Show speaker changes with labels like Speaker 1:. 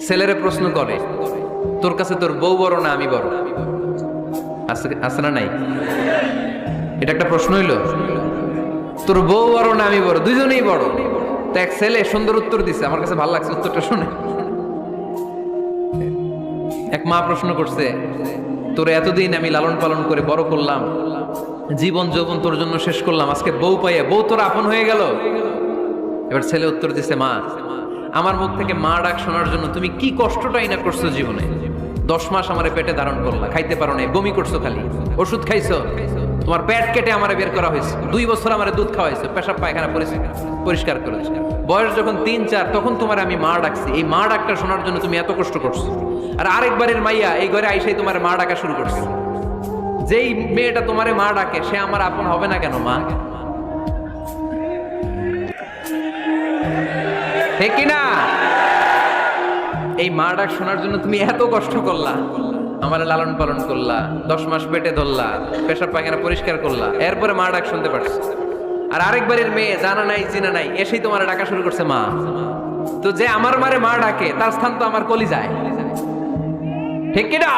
Speaker 1: ছেলেরে প্রশ্ন করে, তোর কাছে তোর বউ বড় না আমি বড়? আছে না নাই? এটা একটা প্রশ্ন হইল। তোর বউ বড় না আমি বড়? দুইজনেই বড়। তো এক ছেলে সুন্দর উত্তর দিছে, আমার কাছে ভালো লাগছে উত্তরটা শুনে। এক মা প্রশ্ন করছে, তোর এতদিন আমি লালন পালন করে বড় করলাম, জীবন যৌবন তোর জন্য শেষ করলাম, আজকে বউ পাইয়া বউ তোর আপন হয়ে গেল। এবার ছেলে উত্তর দিছে, মা আমার মুখ থেকে মা ডাক শোনার জন্য তুমি কি কষ্টটাই না করছো জীবনে। 10 মাস আমারে পেটে ধারণ করলা, খাইতে পারো নাই, বমি করছো, খালি ওষুধ খাইছো, তোমার পেট কেটে আমারে বের করা হয়েছে, 2 বছর আমারে দুধ খাওয়াইছো, পেশাব পায়খানা পরিষ্কার করেছো। বয়স যখন 3-4 তখন তোমার আমি মা ডাকছি, এই মা ডাকটা শোনার জন্য তুমি এত কষ্ট করছো। আর আরেকবারের মাইয়া এই ঘরে আইসাই তোমার মা ডাকা শুরু করছে। যেই মেয়েটা তোমারে মা ডাকে সে আমার আপন হবে না কেন মা? ঠিক কিনা? এই মা ডাক শোনার জন্য তুমি এত কষ্ট করলা, আমার লালন পালন করলা, 10 মাস পেটে ধরলা, পেশাব পায়খানা পরিষ্কার করলা, এরপরে মা ডাক শুনতে পারছো। আর আরেকবারের মেয়ে জানা নাই চিনা নাই এসেই তোমার ডাকা শুরু করছে মা। তো যে আমার মারে মা ডাকে তার স্থান তো আমার কলিজায়। ঠিক কিনা?